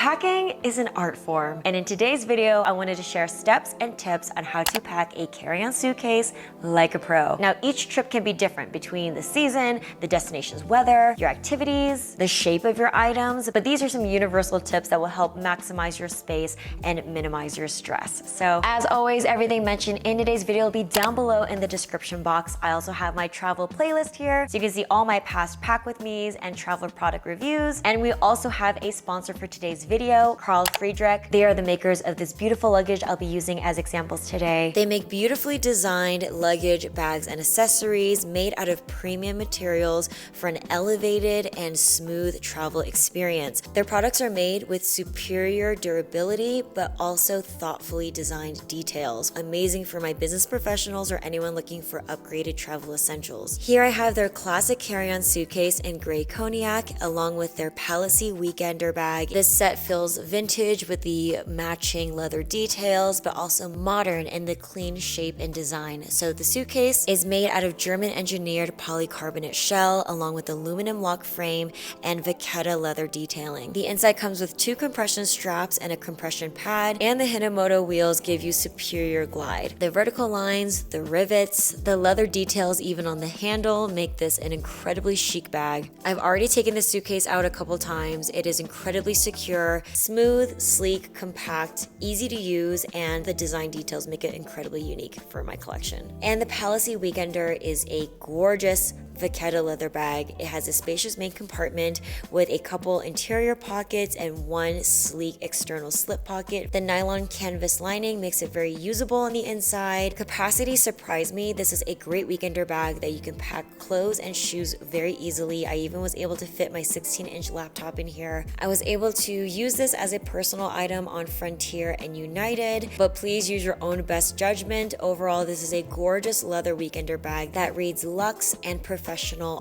Packing is an art form, and in today's video, I wanted to share steps and tips on how to pack a carry-on suitcase like a pro. Now, each trip can be different between the season, the destination's weather, your activities, the shape of your items, but these are some universal tips that will help maximize your space and minimize your stress. So, as always, everything mentioned in today's video will be down below in the description box. I also have my travel playlist here, so you can see all my past pack with me's and travel product reviews. And we also have a sponsor for today's video, Friedrick. They are the makers of this beautiful luggage I'll be using as examples today. They make beautifully designed luggage, bags, and accessories made out of premium materials for an elevated and smooth travel experience. Their products are made with superior durability, but also thoughtfully designed details. Amazing for my business professionals or anyone looking for upgraded travel essentials. Here I have their classic carry-on suitcase in gray cognac, along with their Palacy Weekender bag. This set feels vintage with the matching leather details, but also modern in the clean shape and design. So the suitcase is made out of German engineered polycarbonate shell, along with aluminum lock frame and vachetta leather detailing. The inside comes with 2 compression straps and a compression pad, and the Hinomoto wheels give you superior glide. The vertical lines, the rivets, the leather details even on the handle make this an incredibly chic bag. I've already taken the suitcase out a couple times. It is incredibly secure, smooth, sleek, compact, easy to use, and the design details make it incredibly unique for my collection. And the Palacy Weekender is a gorgeous vachetta leather bag. It has a spacious main compartment with a couple interior pockets and 1 sleek external slip pocket. The nylon canvas lining makes it very usable on the inside. Capacity surprised me. This is a great weekender bag that you can pack clothes and shoes very easily. I even was able to fit my 16-inch laptop in here. I was able to use this as a personal item on Frontier and United, but please use your own best judgment. Overall, this is a gorgeous leather weekender bag that reads luxe and professional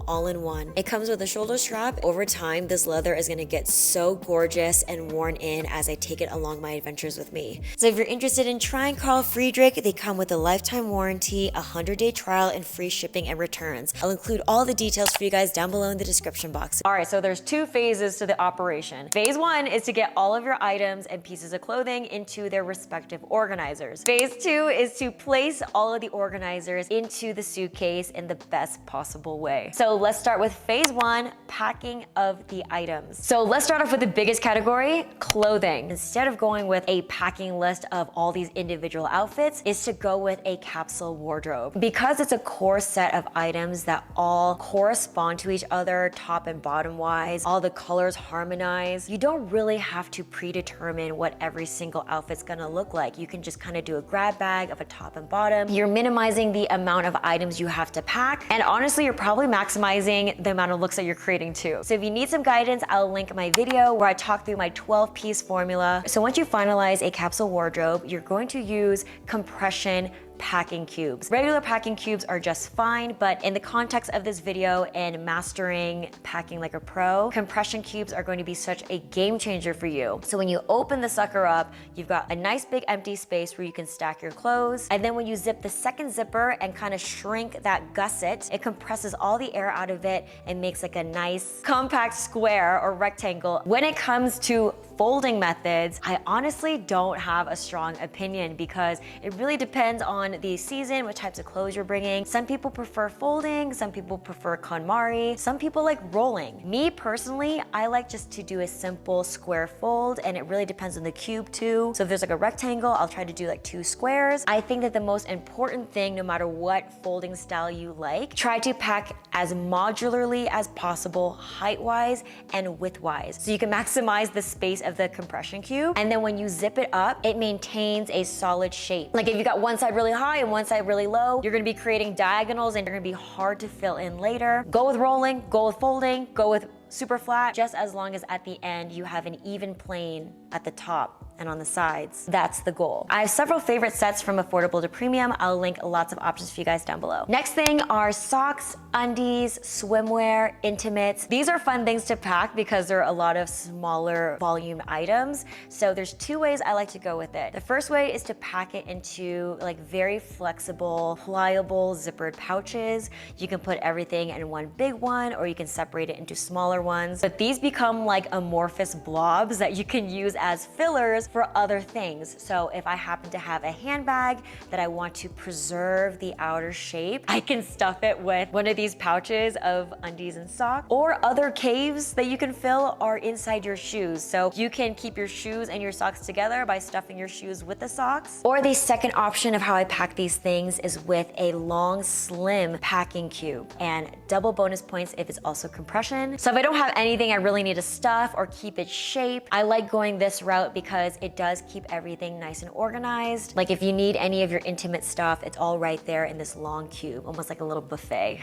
all in one. It comes with a shoulder strap. Over time, this leather is going to get so gorgeous and worn in as I take it along my adventures with me. So if you're interested in trying Carl Friedrick, they come with a lifetime warranty, a 100-day trial, and free shipping and returns. I'll include all the details for you guys down below in the description box. All right, so there's 2 phases to the operation. Phase 1 is to get all of your items and pieces of clothing into their respective organizers. Phase 2 is to place all of the organizers into the suitcase in the best possible way. So let's start with phase 1, packing of the items. So let's start off with the biggest category, clothing. Instead of going with a packing list of all these individual outfits, is to go with a capsule wardrobe. Because it's a core set of items that all correspond to each other, top and bottom wise, all the colors harmonize, you don't really have to predetermine what every single outfit's gonna look like. You can just kind of do a grab bag of a top and bottom. You're minimizing the amount of items you have to pack, and honestly, you're probably maximizing the amount of looks that you're creating too. So if you need some guidance, I'll link my video where I talk through my 12-piece formula. So once you finalize a capsule wardrobe, you're going to use compression packing cubes. Regular packing cubes are just fine, but in the context of this video and mastering packing like a pro, compression cubes are going to be such a game changer for you. So when you open the sucker up, you've got a nice big empty space where you can stack your clothes. And then when you zip the second zipper and kind of shrink that gusset, it compresses all the air out of it and makes like a nice compact square or rectangle. When it comes to folding methods, I honestly don't have a strong opinion because it really depends on the season, what types of clothes you're bringing. Some people prefer folding, some people prefer KonMari, some people like rolling. Me personally, I like just to do a simple square fold, and it really depends on the cube too. So if there's like a rectangle, I'll try to do like 2 squares. I think that the most important thing, no matter what folding style you like, try to pack as modularly as possible, height-wise and width-wise. So you can maximize the space of the compression cube. And then when you zip it up, it maintains a solid shape. Like if you got one side really high and one side really low, you're gonna be creating diagonals and they're gonna be hard to fill in later. Go with rolling, go with folding, go with super flat, just as long as at the end you have an even plane at the top and on the sides. That's the goal. I have several favorite sets from affordable to premium. I'll link lots of options for you guys down below. Next thing are socks, undies, swimwear, intimates. These are fun things to pack because they're a lot of smaller volume items. So there's 2 ways I like to go with it. The first way is to pack it into like very flexible, pliable, zippered pouches. You can put everything in one big one, or you can separate it into smaller smaller ones, but these become like amorphous blobs that you can use as fillers for other things. So if I happen to have a handbag that I want to preserve the outer shape, I can stuff it with one of these pouches of undies and socks. Or other caves that you can fill are inside your shoes. So you can keep your shoes and your socks together by stuffing your shoes with the socks. Or the second option of how I pack these things is with a long, slim packing cube, and double bonus points if it's also compression. So if I don't have anything I really need to stuff or keep its shape, I like going this route because it does keep everything nice and organized. Like if you need any of your intimate stuff, it's all right there in this long cube, almost like a little buffet.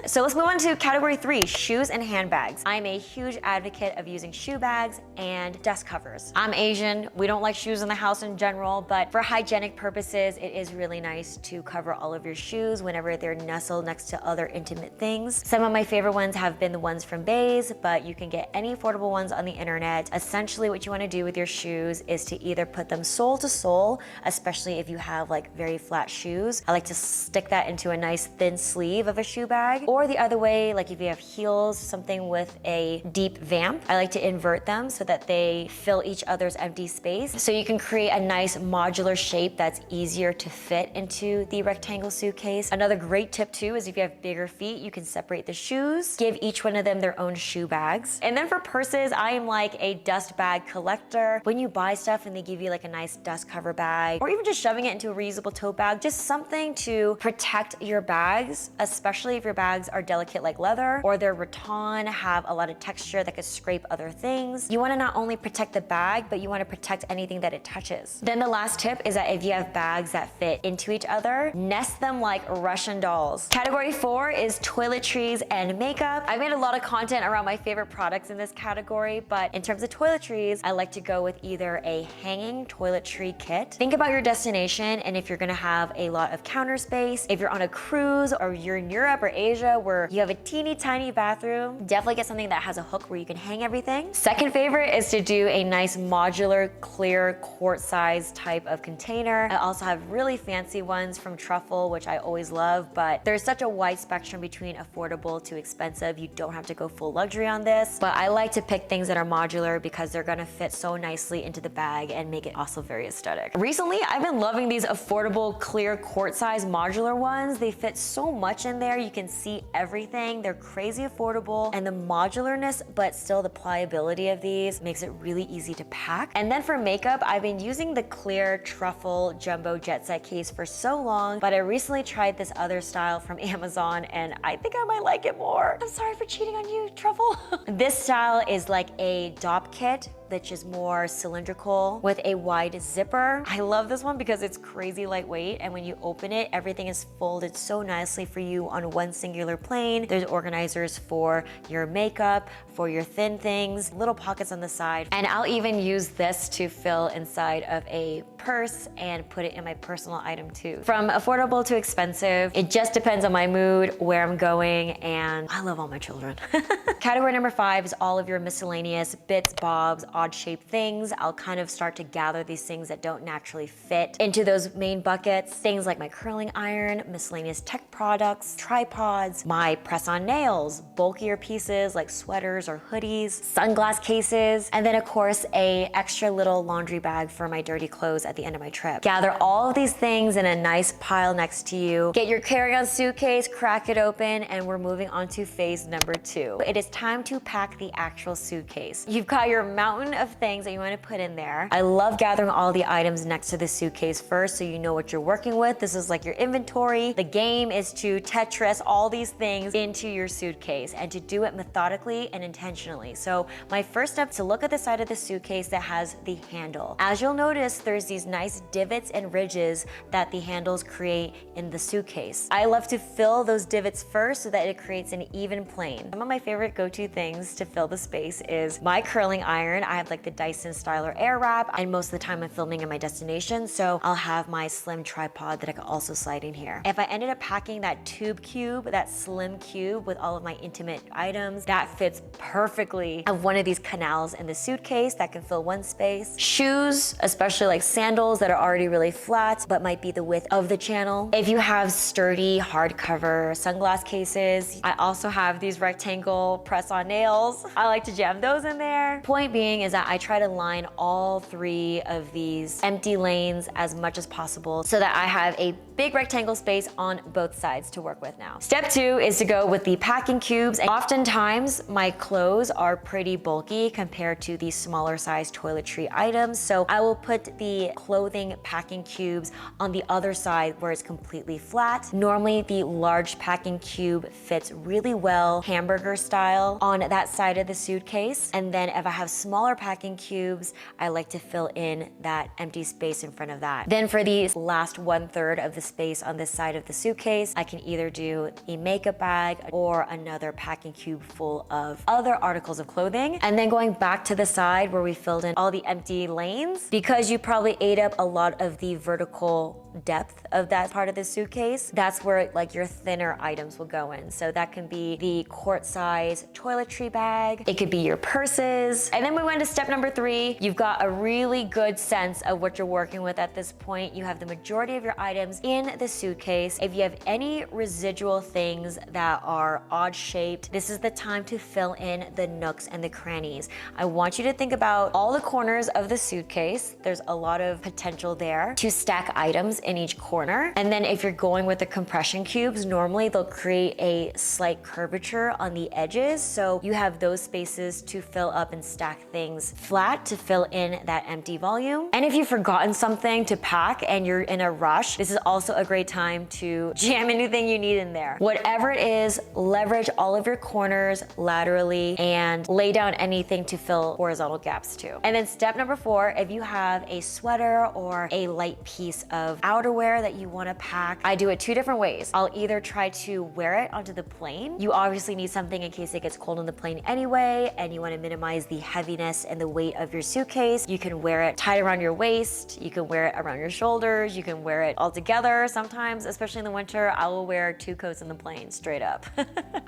So let's move on to category 3, shoes and handbags. I'm a huge advocate of using shoe bags and desk covers. I'm Asian, we don't like shoes in the house in general, but for hygienic purposes, it is really nice to cover all of your shoes whenever they're nestled next to other intimate things. Some of my favorite ones have been the ones from Bays, but you can get any affordable ones on the internet. Essentially what you want to do with your shoes is to either put them sole to sole, especially if you have like very flat shoes. I like to stick that into a nice thin sleeve of a shoe bag. Or the other way, like if you have heels, something with a deep vamp, I like to invert them so that they fill each other's empty space. So you can create a nice modular shape that's easier to fit into the rectangle suitcase. Another great tip too is if you have bigger feet, you can separate the shoes, give each one of them their own shoe bags. And then for purses, I am like a dust bag collector. When you buy stuff and they give you like a nice dust cover bag, or even just shoving it into a reusable tote bag, just something to protect your bags, especially if your bags are delicate like leather or they're rattan, have a lot of texture that could scrape other things. You want to not only protect the bag, but you want to protect anything that it touches. Then the last tip is that if you have bags that fit into each other, nest them like Russian dolls. Category 4 is toiletries and makeup. I made a lot of content around my favorite products in this category, but in terms of toiletries, I like to go with either a hanging toiletry kit. Think about your destination and if you're gonna have a lot of counter space, if you're on a cruise or you're in Europe or Asia where you have a teeny tiny bathroom, definitely get something that has a hook where you can hang everything. Second favorite is to do a nice modular, clear, quart-size type of container. I also have really fancy ones from Truffle, which I always love, but there's such a wide spectrum between affordable to expensive. You don't have to go full luxury on this, but I like to pick things that are modular because they're gonna fit so nicely into the bag and make it also very aesthetic. Recently, I've been loving these affordable, clear, quart-size modular ones. They fit so much in there. You can see everything. They're crazy affordable, and the modularness, but still the pliability of these makes it really easy to pack. And then for makeup, I've been using the clear Truffle Jumbo Jet Set case for so long, but I recently tried this other style from Amazon and I think I might like it more. I'm sorry for cheating on you, Truffle. This style is like a dop kit, which is more cylindrical with a wide zipper. I love this one because it's crazy lightweight, and when you open it, everything is folded so nicely for you on one singular plane. There's organizers for your makeup, for your thin things, little pockets on the side, and I'll even use this to fill inside of a purse and put it in my personal item too. From affordable to expensive, it just depends on my mood, where I'm going, and I love all my children. Category number 5 is all of your miscellaneous bits, bobs, odd-shaped things. I'll kind of start to gather these things that don't naturally fit into those main buckets. Things like my curling iron, miscellaneous tech products, tripods, my press-on nails, bulkier pieces like sweaters or hoodies, sunglass cases, and then of course a extra little laundry bag for my dirty clothes at the end of my trip. Gather all of these things in a nice pile next to you. Get your carry-on suitcase, crack it open, and we're moving on to phase number 2. It is time to pack the actual suitcase. You've got your mountain of things that you want to put in there. I love gathering all the items next to the suitcase first so you know what you're working with. This is like your inventory. The game is to Tetris all these things into your suitcase and to do it methodically and intentionally. So my first step is to look at the side of the suitcase that has the handle. As you'll notice, there's these nice divots and ridges that the handles create in the suitcase. I love to fill those divots first so that it creates an even plane. Some of my favorite go-to things to fill the space is my curling iron. I have like the Dyson Styler Air Wrap, and most of the time I'm filming in my destination, so I'll have my slim tripod that I can also slide in here. If I ended up packing that tube cube, that slim cube with all of my intimate items, that fits perfectly. I have one of these canals in the suitcase that can fill one space. Shoes, especially like sandals that are already really flat, but might be the width of the channel. If you have sturdy hardcover sunglass cases, I also have these rectangle press-on nails. I like to jam those in there. Point being is that I try to line all three of these empty lanes as much as possible so that I have a big rectangle space on both sides to work with now. Step 2 is to go with the packing cubes. And oftentimes my clothes are pretty bulky compared to the smaller size toiletry items. So I will put the clothing packing cubes on the other side where it's completely flat. Normally the large packing cube fits really well, hamburger style, on that side of the suitcase. And then if I have smaller packing cubes, I like to fill in that empty space in front of that. Then for the last 1/3 of the space on this side of the suitcase, I can either do a makeup bag or another packing cube full of other articles of clothing. And then going back to the side where we filled in all the empty lanes, because you probably ate up a lot of the vertical depth of that part of the suitcase, that's where like your thinner items will go in. So that can be the quart size toiletry bag, it could be your purses. And then we went to step number 3. You've got a really good sense of what you're working with at this point. You have the majority of your items in the suitcase. If you have any residual things that are odd shaped, this is the time to fill in the nooks and the crannies. I want you to think about all the corners of the suitcase. There's a lot of potential there to stack items in each corner. And then if you're going with the compression cubes, normally they'll create a slight curvature on the edges. So you have those spaces to fill up and stack things flat to fill in that empty volume. And if you've forgotten something to pack and you're in a rush, this is also a great time to jam anything you need in there. Whatever it is, leverage all of your corners laterally and lay down anything to fill horizontal gaps too. And then step number 4, if you have a sweater or a light piece of outerwear that you want to pack, I do it 2 different ways. I'll either try to wear it onto the plane. You obviously need something in case it gets cold on the plane anyway, and you want to minimize the heaviness and the weight of your suitcase. You can wear it tied around your waist, you can wear it around your shoulders, you can wear it all together. Sometimes, especially in the winter, I will wear 2 coats in the plane, straight up.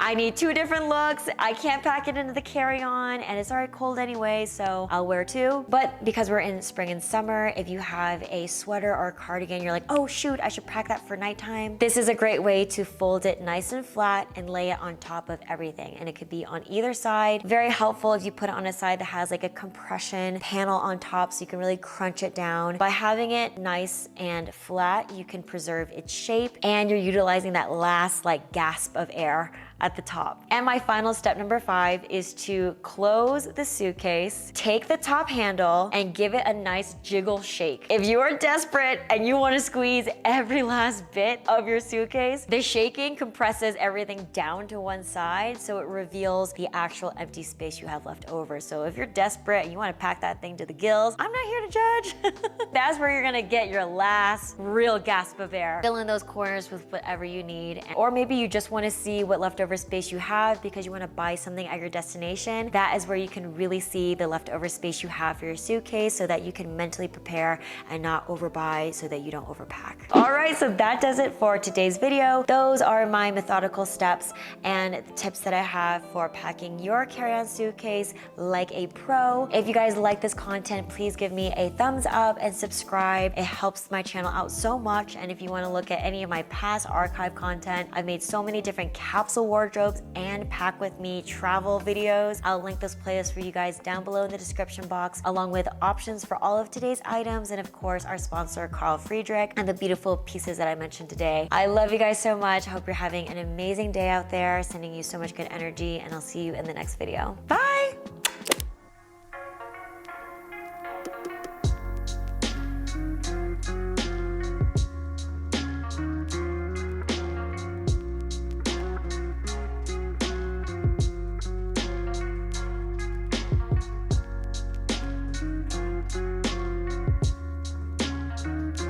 I need 2 different looks. I can't pack it into the carry-on, and it's already cold anyway, so I'll wear 2. But because we're in spring and summer, if you have a sweater or a cardigan, you're like, oh shoot, I should pack that for nighttime. This is a great way to fold it nice and flat and lay it on top of everything. And it could be on either side. Very helpful if you put it on a side that has like a compression panel on top so you can really crunch it down. By having it nice and flat, you can preserve its shape and you're utilizing that last like gasp of air at the top. And my final step number 5 is to close the suitcase, take the top handle and give it a nice jiggle shake. If you are desperate and you want to squeeze every last bit of your suitcase, the shaking compresses everything down to one side so it reveals the actual empty space you have left over. So if you're desperate and you want to pack that thing to the gills, I'm not here to judge. That's where you're gonna get your last real gasp of air. Fill in those corners with whatever you need. Or maybe you just want to see what leftover space you have because you want to buy something at your destination. That is where you can really see the leftover space you have for your suitcase so that you can mentally prepare and not overbuy so that you don't overpack. All right, so that does it for today's video. Those are my methodical steps and tips that I have for packing your carry-on suitcase like a pro. If you guys like this content, please give me a thumbs up and subscribe. It helps my channel out so much. And if you want to look at any of my past archive content, I've made so many different capsule wardrobes and pack with me travel videos. I'll link those playlists for you guys down below in the description box, along with options for all of today's items and of course our sponsor Friedrick and the beautiful pieces that I mentioned today. I love you guys so much. I hope you're having an amazing day out there, sending you so much good energy, and I'll see you in the next video. Bye!